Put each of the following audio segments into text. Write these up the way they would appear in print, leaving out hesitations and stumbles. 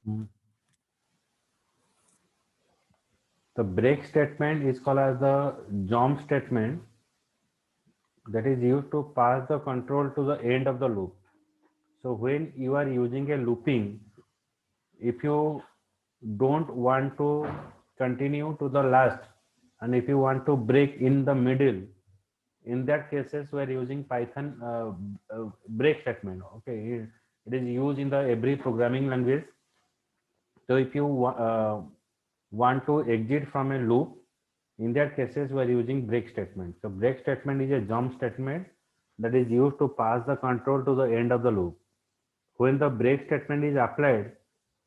Hmm. The break statement is called as the jump statement, that is used to pass the control to the end of the loop. So when you are using a looping, if you don't want to continue to the last, and if you want to break in the middle, in that cases we are using Python break statement. Okay, it is used in the every programming language. So if you want to exit from a loop, in that cases we are using break statement. So break statement is a jump statement that is used to pass the control to the end of the loop. When the break statement is applied,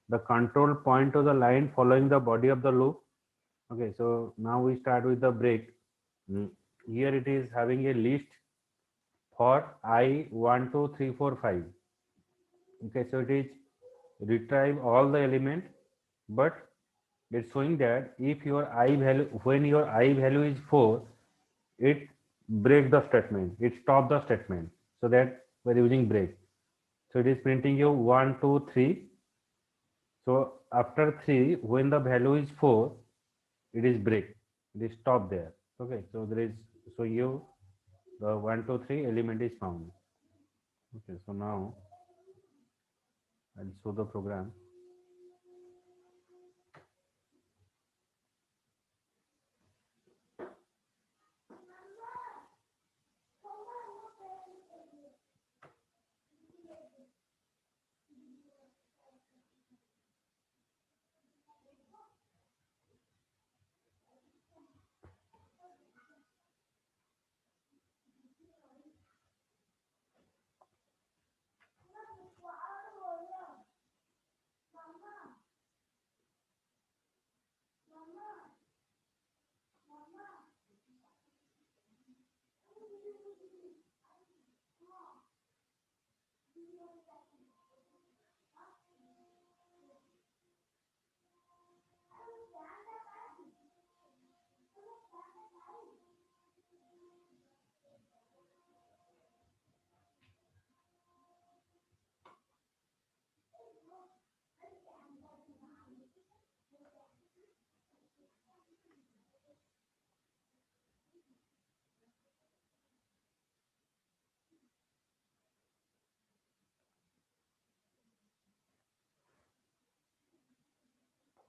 the control point to the line following the body of the loop. Okay, so now we start with the break. Mm, Here it is having a list for I 1, 2, 3, 4, 5. Okay, so it is retrieve all the element, but it's showing that if your I value, when your I value is 4, it break the statement, it stop the statement. So that we're using break. So it is printing you 1, 2, 3. So after 3, when the value is 4, it is break. It is stop there. Okay, so there is, so you, the 1, 2, 3 element is found. Okay, so now I'll show the program.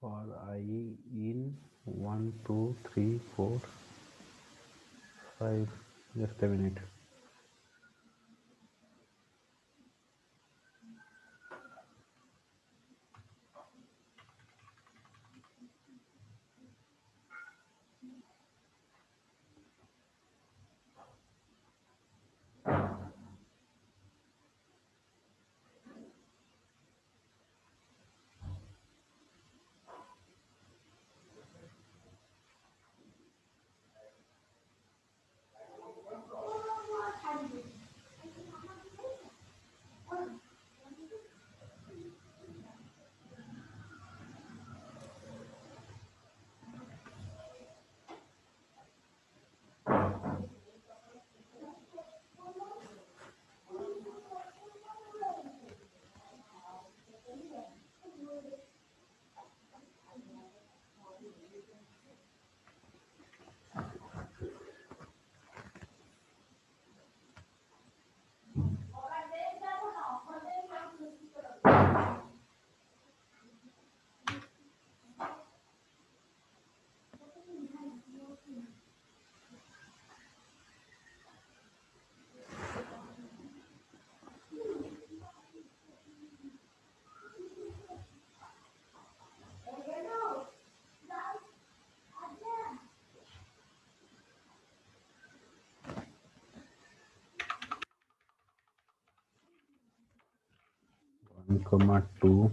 For I in 1, 2, 3, 4, 5, just a minute. One comma two.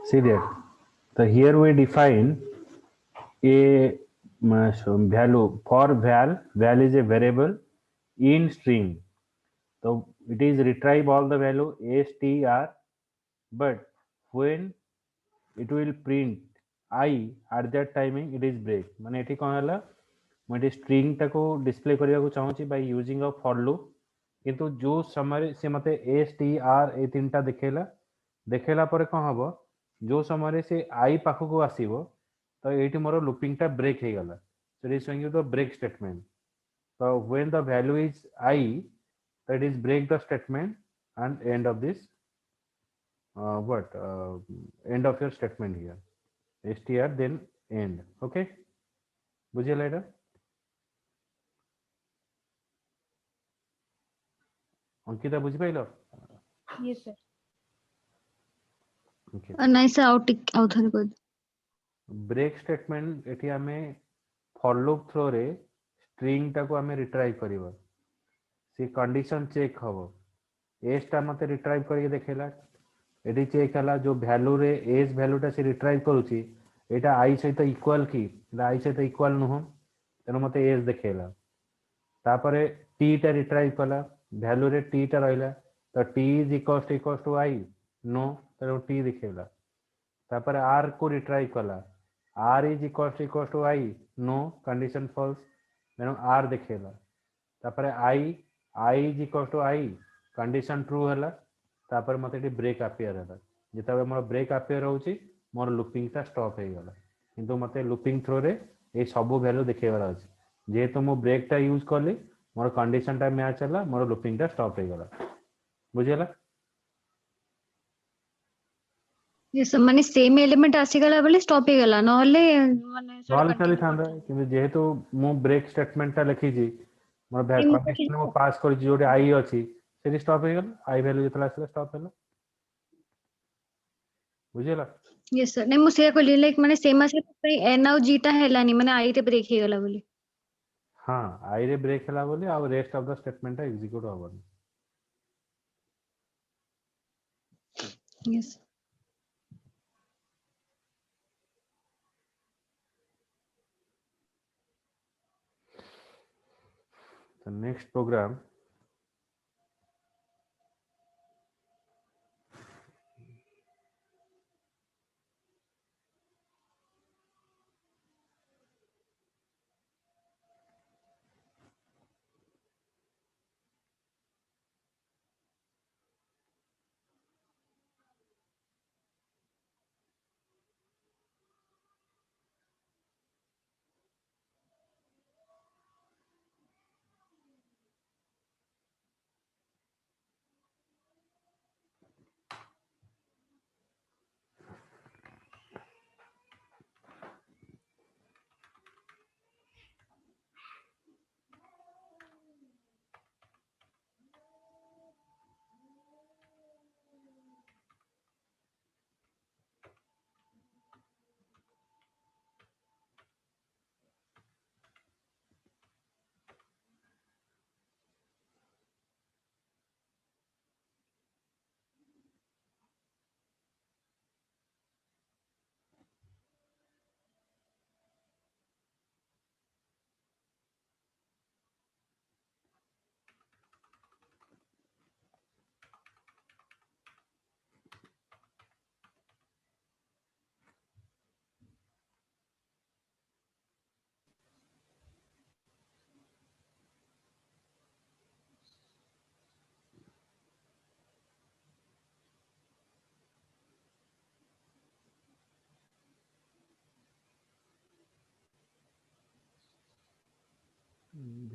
See that. So here we define a value for val. Val is a variable in string. So it is retrieve all the value str, but when it will print I at that timing it is break. माने एठी कौन हला मैं string टाको display करिया को चाहूची by using a for loop किंतु जो समय से मते एस टी आर ए तीनटा देखेला परे कौन हबो जो समय से आई पाखो को आसीबो तो एठी मोर लूपिंग टा ब्रेक हे गला so it is showing you the break statement so when the value is I that is break the statement and end of this what end of your statement here str then end okay बुझे later Ankita बुझी pilo Yes, sir. okay नहीं sir आउ थरे को break statement एठी हमें for loop throw रे string टाको हमें रिट्राइव करिवो से कंडीशन चेक हबो एस टा मते रिट्राइव करके देखेला एठी चेक हला जो वैल्यू रे एस वैल्यू टा से रिट्राइव करूची एटा आई सहित इक्वल की आई सहित इक्वल नुह तेणु मते एस देखेला तापरे टी टा रिट्राइव कला वैल्यू रे टी टा रहला तो T is equal to I no तेणु टी देखेला तापरे आर को रिट्राइव कला R is equal to I no condition false तेणु आर देखेला तापरे I is equal to I condition true हला तापर मते एटी ब्रेक अपियर हला जेतबे मोर ब्रेक अपियर होउची मोर लूपिंग टा स्टॉप हे गला किंतु मते लूपिंग थ्रो रे ए सब वैल्यू देखेबार अछि जेहेतु मो ब्रेक टा यूज करली मोर कंडीशन टा मैच हला मोर लूपिंग टा स्टॉप हे गला बुझेला ये सब माने सेम एलिमेंट आसी गला बोले स्टॉप हे गला नहले माने नॉल चली थांदा किंतु जेहेतु मो ब्रेक स्टेटमेंट टा लिखी जी मोर कंडीशन मो पास कर जोडे आई अछि सेठी स्टॉप हे गला आई वैल्यू जतला आसला स्टॉप होला बुझेला यस सर नहीं मुसे को लाइक माने सेम आसी एन आउ जीटा हेलानी माने आई रे ब्रेक हे गला बोले हाँ आई रे ब्रेक होला बोले आ rest of the statement execute होबनी yes the next program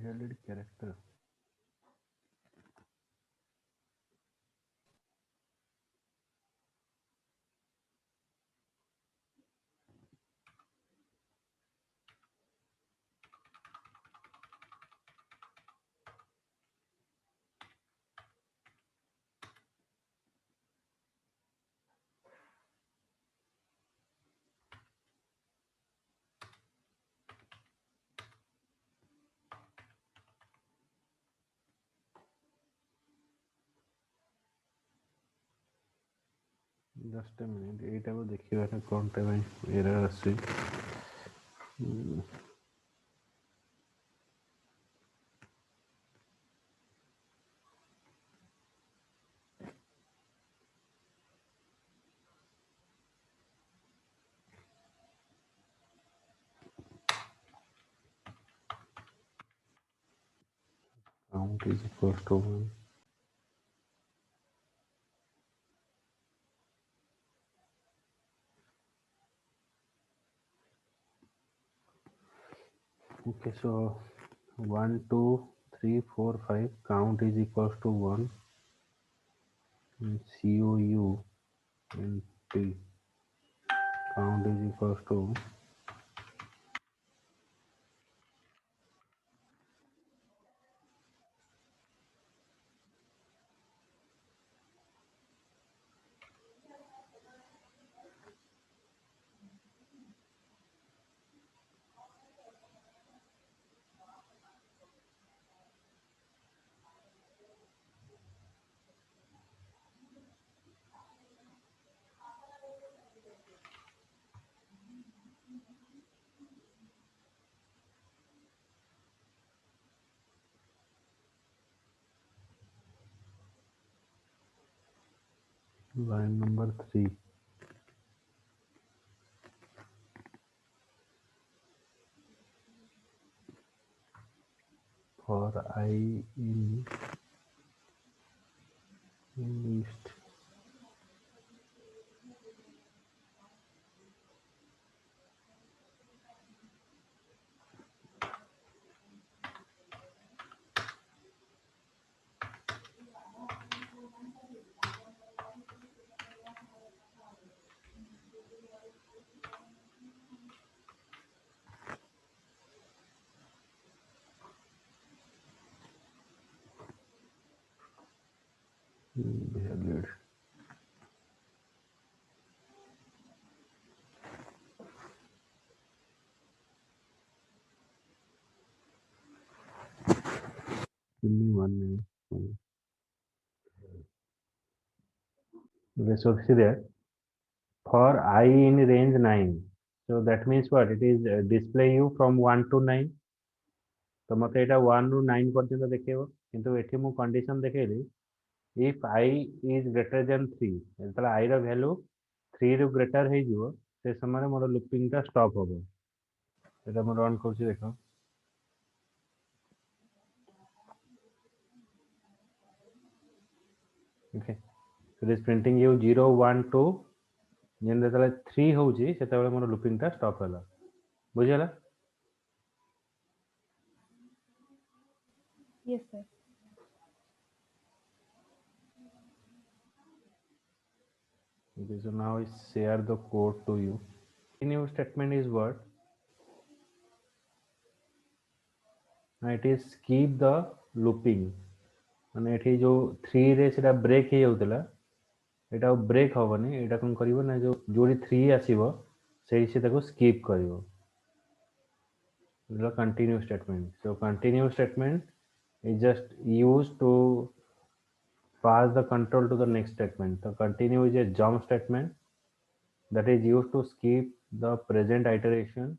valid character just a minute एटा को देखिबा कोनटे भाई एरर आसी count is equals to 1. Okay, so 1 2 3 4 5 count is equals to 1 and COU and T count is equals to line number 3. For I in list valued. Give me 1 minute. Okay, so see there for I in range 9. So that means what? It is display you from 1 to 9. तो मत एटा 1 ରୁ 9 पर्यंत देखियो किंतु एठी मु condition देखैली if I is greater than 3 जेतला I रो वैल्यू 3 ରୁ ग्रेटर हे जिवो से समय मोर लूपिंग टा स्टॉप होबो एटा मु रन करछि देखो okay so it is printing you 0 1 2 जेन जेतला 3 होउची सेतबेले मोर लूपिंग टा स्टॉप होला बुझियला Yes, sir. okay so now I share the code to you new statement is what it is keep the looping माने एठी जो 3 रे सेटा ब्रेक हे जाउतला एटा ब्रेक हबनी एटा कोन करिवो ना जो जोडी 3 आसीबो सेही से ताको skip करिवो the continue statement so continue statement is just used to pass the control to the next statement the continue is a jump statement that is used to skip the present iteration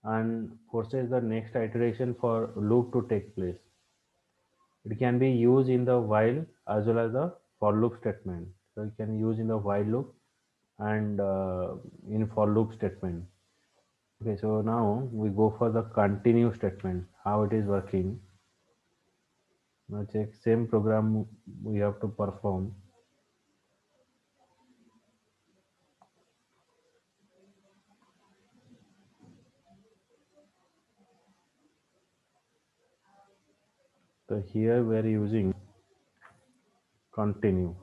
and forces the next iteration for loop to take place. It can be used in the while as well as the for loop statement. So you can use in the while loop and in for loop statement. Okay, so now we go for the continue statement, how it is working. Now check same program we have to perform. So here we are using continue.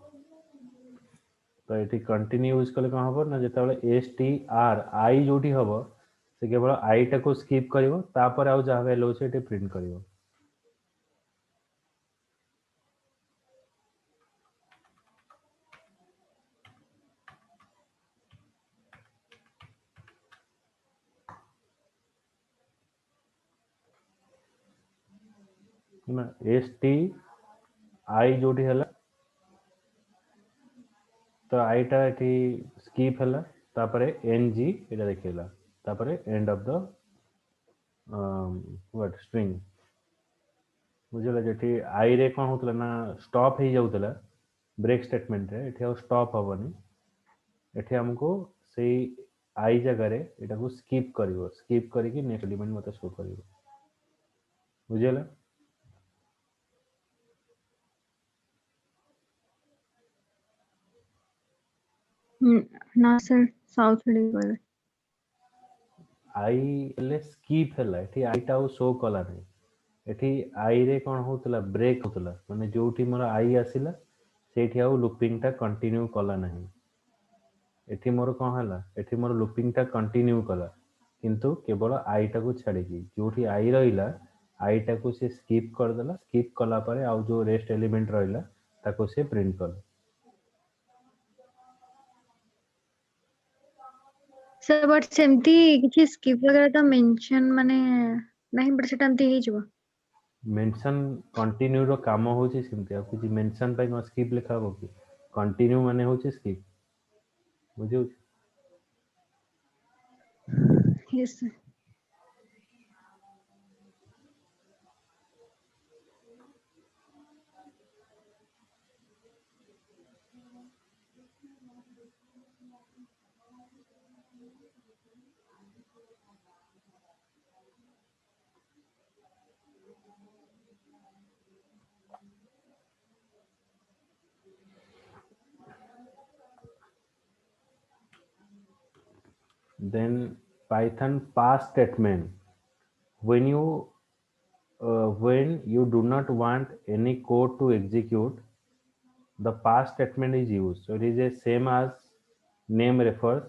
तो ये continue use कले कौन हम ना जिते S T R आई जो हम से केवल आई टा को स्किप कर आउ जहाँ वैल्यू अच्छे प्रिंट कर एस टी आई जो है तो आईटा एठी स्किप हैला तापरे एनजी एटा देखैला तापरे end of the what string बुझला जेठी आई रे कोन होतला ना स्टॉप हे जाउतला ब्रेक स्टेटमेंट रे एठी स्टॉप हबनी एठी हमको सेही आई जगह रे एटा को स्किप करिवो स्किप करिकि नेक्स्ट एलिमेंट मते शो करिवो बुझला ना सर साउथ रे आई ले स्किप हैला एठी आईटा शो कला नहीं एठी आई रे कोन होतला ब्रेक होतला माने जोठी मोर आई आसिला सेठी आउ लूपिंग टा कंटिन्यू कला नहीं एठी मोर कोन हला एठी मोर लूपिंग टा कंटिन्यू कला किंतु केवल आई टा को छाड़ी की जोठी आई रहिला आई टा को से स्किप कर देला स्किप कला परे आउ जो रेस्ट एलिमेंट रहिला ताको से प्रिंट कला सर बट सेमती किछि स्किप वगैरह तो मेंशन माने नहीं बट सेटा एमती हे जबो मेंशन कंटिन्यू रो काम होची सिमती आ किछि मेंशन पय न स्किप लिखा हो कि कंटिन्यू माने होची स्किप बुझियो yes sir then python pass statement when you do not want any code to execute the pass statement is used so it is the same as name refers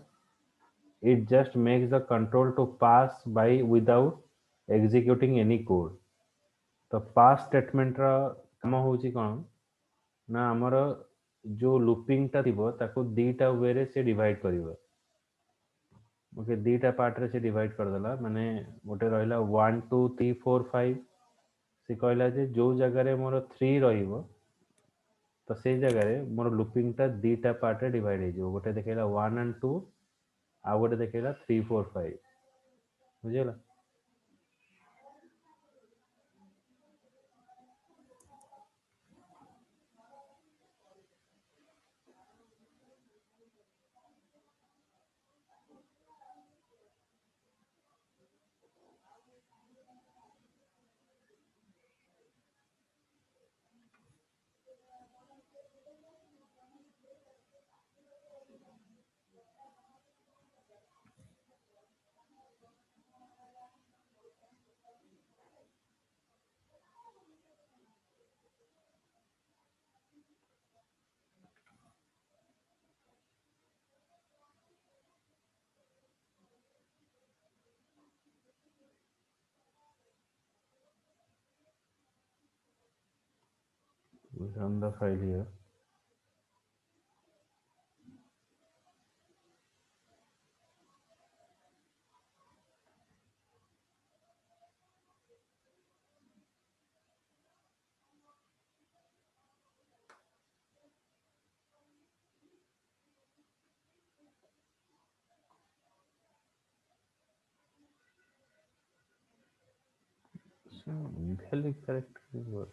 it just makes the control to pass by without executing any code तो pass statement रा काम होची कोन ना हमर जो looping टा थिबो ताको दीटा वे रे से डिवाइड करिवो ओके दीटा पार्ट रे से डिवाइड कर देला माने गोटे रहिला 1 2 3 4 5 से कहला जे जो जगह रे मोर 3 रहिबो तो से जगह रे मोर लूपिंग टा दीटा पार्ट रे डिवाइड हे जो गोटे देखेला 1 एंड 2 आ गोटे देखेला 3 4 5 बुझेला run the file here so value character is what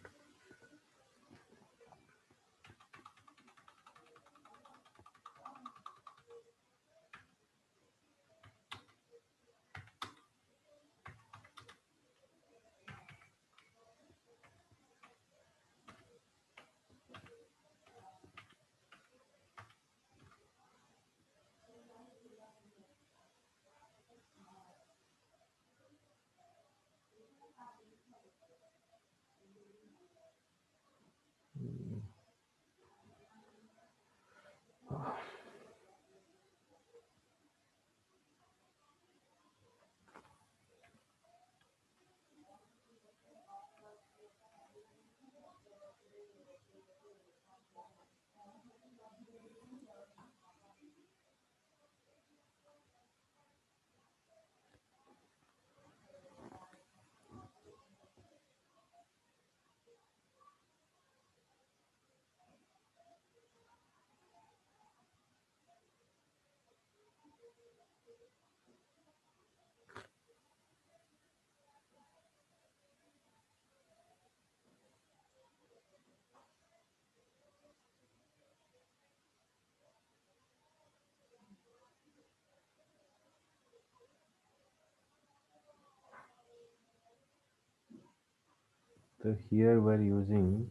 So here we're using,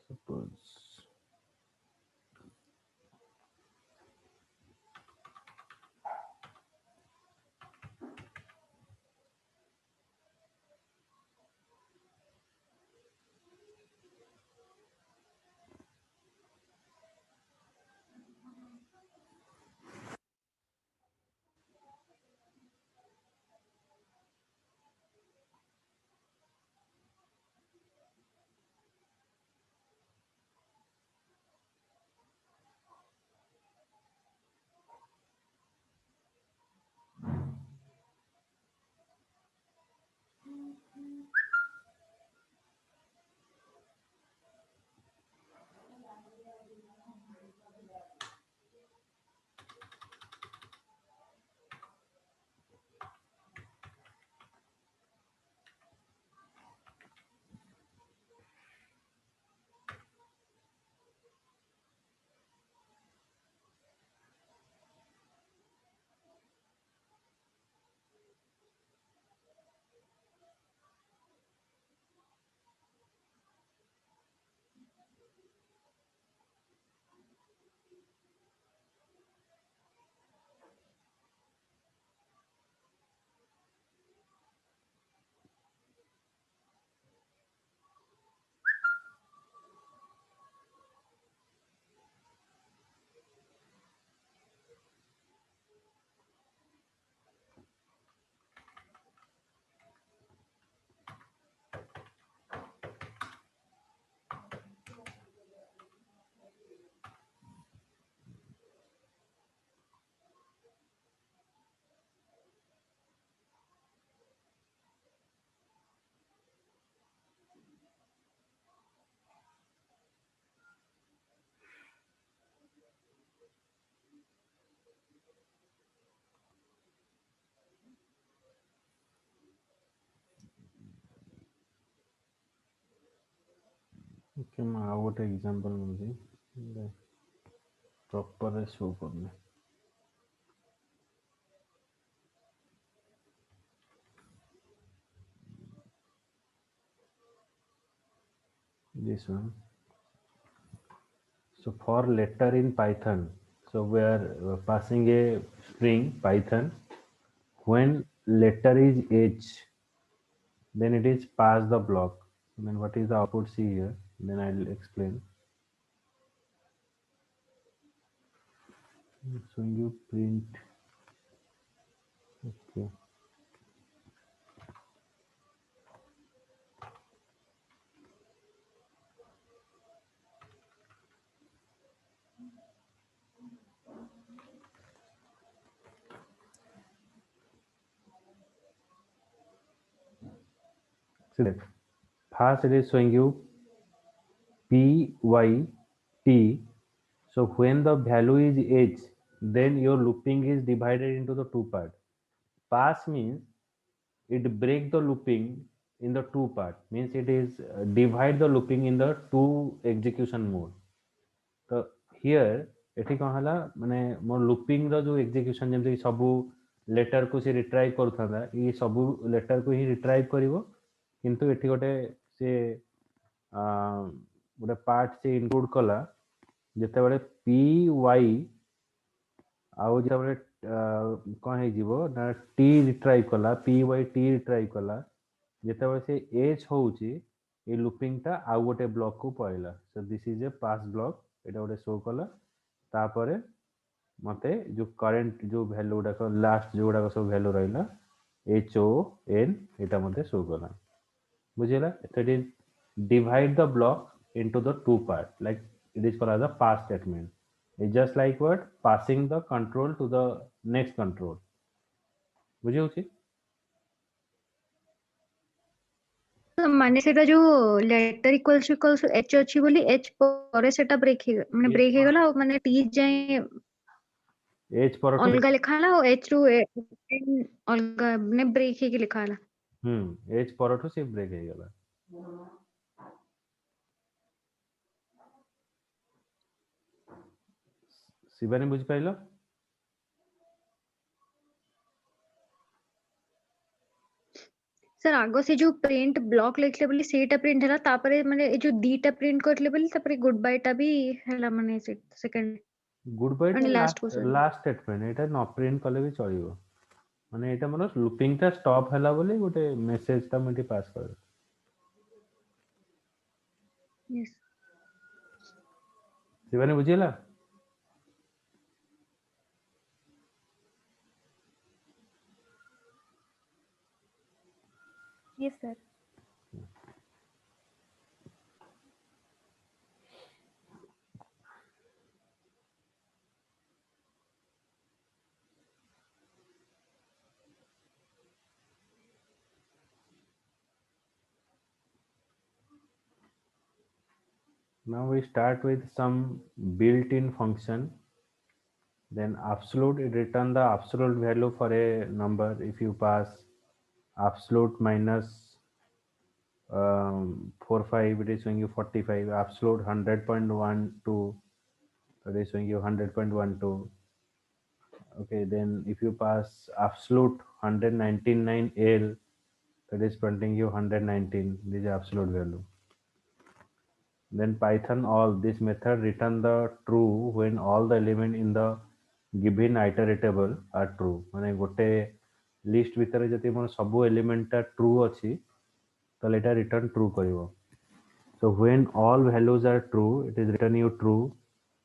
suppose, okay, मैं ଆଉ ଗୋଟେ example ନଉଛି proper show କରୁନି this one. So for letter in Python, so we are passing a string Python. When letter is H, then it is pass the block. Then what is the output? See here. Then I'll explain. So you print. Okay. See that. First it is showing you P Y T. So when the value is H, then your looping is divided into the two parts. Pass means it break the looping in the two part, means it is divide the looping in the two execution mode. तो here एठी कौन हला माने मोर looping रो जो execution जेमति सबु letter को से retrieve करथांदा ई सबु लेटर को ही रिट्राइव करिवो किंतु एठी गोटे से गोटे पार्ट से इंक्लूड कला जेते बडे पी वाई आउ जेते बडे कोन हे जीवो ना टी रिट्राइव कला पी वाई टी रिट्राइव कला जेते बडे से एच होउची ए लूपिंग टा आउ गोटे ब्लॉक को पळेला so this is a pass block एटा गोटे शो कला तापरे मते जो करंट जो वैल्यू गुडा लास्ट जो गुडा सब वैल्यू रहिला एच ओ एन एटा मते शो कला बुझिला it is divide the block into the two part like it is called as a pass statement it's just like what passing the control to the next control ବୁଝି ହଉଛି ମାନେ ସେଟା ଯୋଉ letter equals to h ଅଛି ବୋଲି h ପରେ ସେଟା brake ମାନେ ବ୍ରେକ୍ ହେଇଗଲା ଆଉ ମାନେ t ଯାଏ h ପରଠୁ ଅଲଗା ଲେଖା ହେଲା ଆଉ h ରୁ ଅଲଗା ମାନେ ବ୍ରେକ୍ ହେଇକି ଲେଖା ହେଲା h ପରଠୁ ସେ ବ୍ରେକ୍ ହେଇଗଲା ଶିବାନୀ ବୁଝିପାରିଲ सर आगो से जो प्रिंट ब्लॉक लिखले बोली सेटा प्रिंट हला तापरे माने ए जो दीटा प्रिंट करले बोली तापरे गुड बाय टा भी हला माने सेकंड गुड बाय माने last last question last statement एटा न प्रिंट कले भी चलिबो माने एटा मोर लूपिंग टा स्टॉप हला बोली गोटे मेसेज टा मटी पास कर यस सिवानी बुझिला Yes, sir. now we start with some built-in function. Then absolute, it return the absolute value for a number. If you pass absolute minus 45, it is showing you 45. Absolute 100.12, it is showing you 100.12. Okay, then if you pass absolute 199L, that is printing you 119. This is absolute value. Then Python all, this method return the true when all the element in the given iteratable are true. माने गोटे list भितर जति मोर सब element टा true अछि तो एटा return true करिवो. So when all values are true, it is return you true.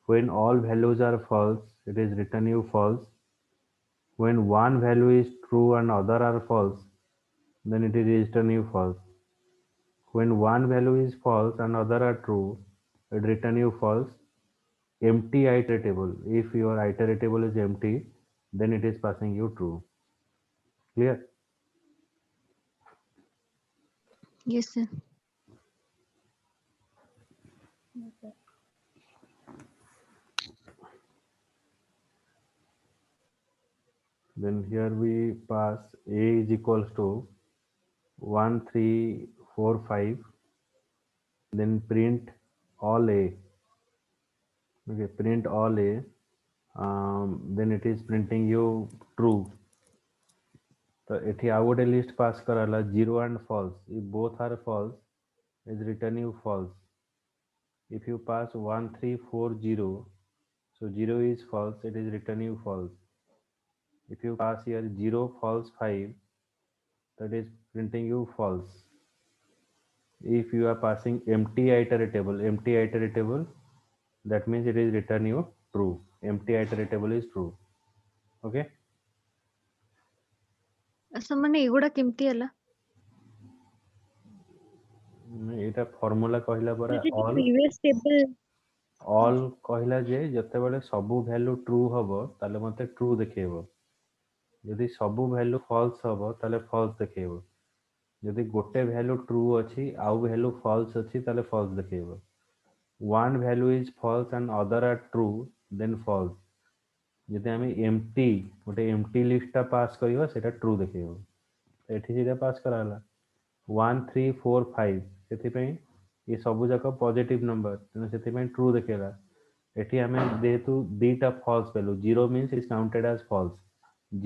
When all values are false, it is return you false. When one value is true and other are false, then it is return you false. When one value is false and other are true, it return you false. Empty iteratable. If your iteratable is empty, then it is passing you true. Clear? Yes sir Yes, sir. Then here we pass a is equals to 1, 3, 4, 5. Then print all a. Okay, print all a. Then it is printing you true. So एठी आउ गोटे list पास कराला 0 and false. If both are false, is return you false. If you pass 1, 3, 4, 0, so 0 is false, it is return you false. If you pass here 0, false, 5, that is printing you false. If you are passing empty iteratable, that means it is return you true. Empty iteratable is true. Okay. Sir माने एगुडा केमती हला एटा formula कहला पर जो previous table all कहला जे जतेबेले सबु value true हबो ताले मते ट्रू देखेबो यदि सबु वैल्यू फॉल्स हबो ताले फॉल्स देखेबो यदि गोटे वैल्यू ट्रू अछि आउ वैल्यू फॉल्स अछि ताले false देखेबो one value is false and other are true then false यदि हमें empty गोटे empty list टा पास करियो सेटा ट्रू देखेबो एठी जेटा पास कराला 1 3 4 5 सेति पई ये सब जाक पॉजिटिव नंबर तेनो सेति पई ट्रू देखेला एठी हमें जेहेतु दीटा false value 0 means is counted as false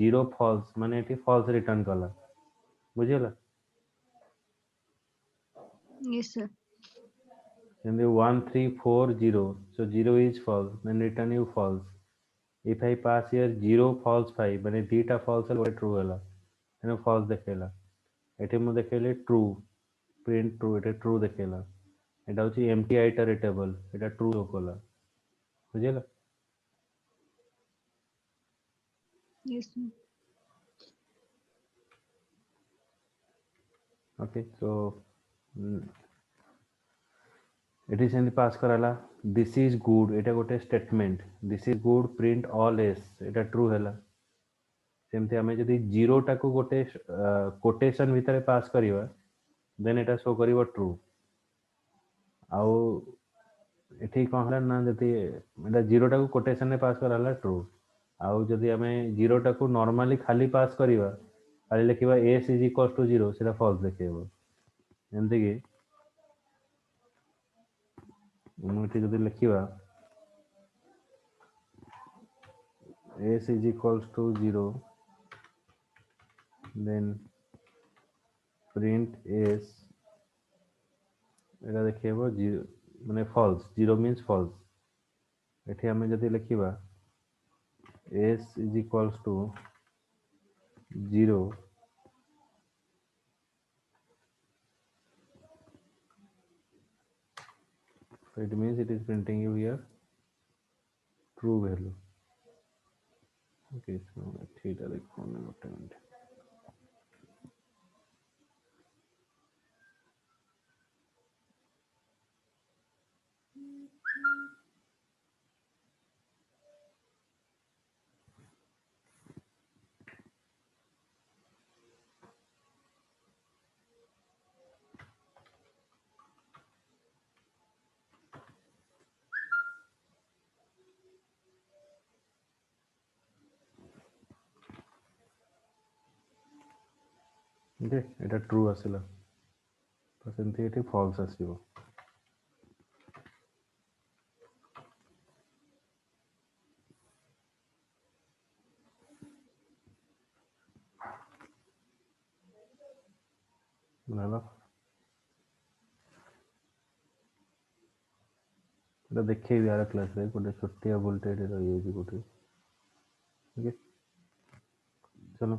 0 false माने एठी फॉल्स रिटर्न कला बुझिला yes sir then the 1 3 4 0 so 0 is false then return you false if I pass here 0 false 5 माने दीटा फॉल्स और ट्रू होला तेनो फॉल्स देखेला एठी मु देखेले ट्रू प्रिंट ट्रू एटा ट्रू देखेला एटा होची एम्प्टी आइटरेटेबल एटा ट्रू होकला बुझिला yes okay so it is in pass कराला this is good एटा गोटे statement this is good print all s Etah true हैला सेमते हमें जदी जीरो टाको गोटे कोटेशन भितर पास करिवा देन एटा शो करिवो ट्रू आउ एठी कोन हला ना जदी एटा जीरो टाको कोटेशन ने पास कराला ट्रू आउ जदी हमें जीरो टाको नॉर्मली खाली पास करिवा खाली लिखिवा s is equals to 0 सेटा फॉल्स देखेबो एमते कि उमति जदी लिखिवा s is equals to 0 then print S এটা ଦେଖେଇବ ଜିରୋ ମାନେ false, zero means false। ଏଠି ଆମେ ଯଦି ଲେଖିବା s is equals to 0, so it means it is printing you here true value। okay, so theta देखो ना ଗୋଟେ minute। ओके, এটা true ଆସିଲା ତ ସେମିତି ଏଠି false ଆସିବ। ହେଲା এটা ଦେଖେଇବି ଆର କ୍ଲାସରେ ଗୋଟେ ଛୋଟିଆ ଭୁଲଟେ ଏଠି ରହିଯାଇଛି କୋଉଠି। ଓକେ, चलो।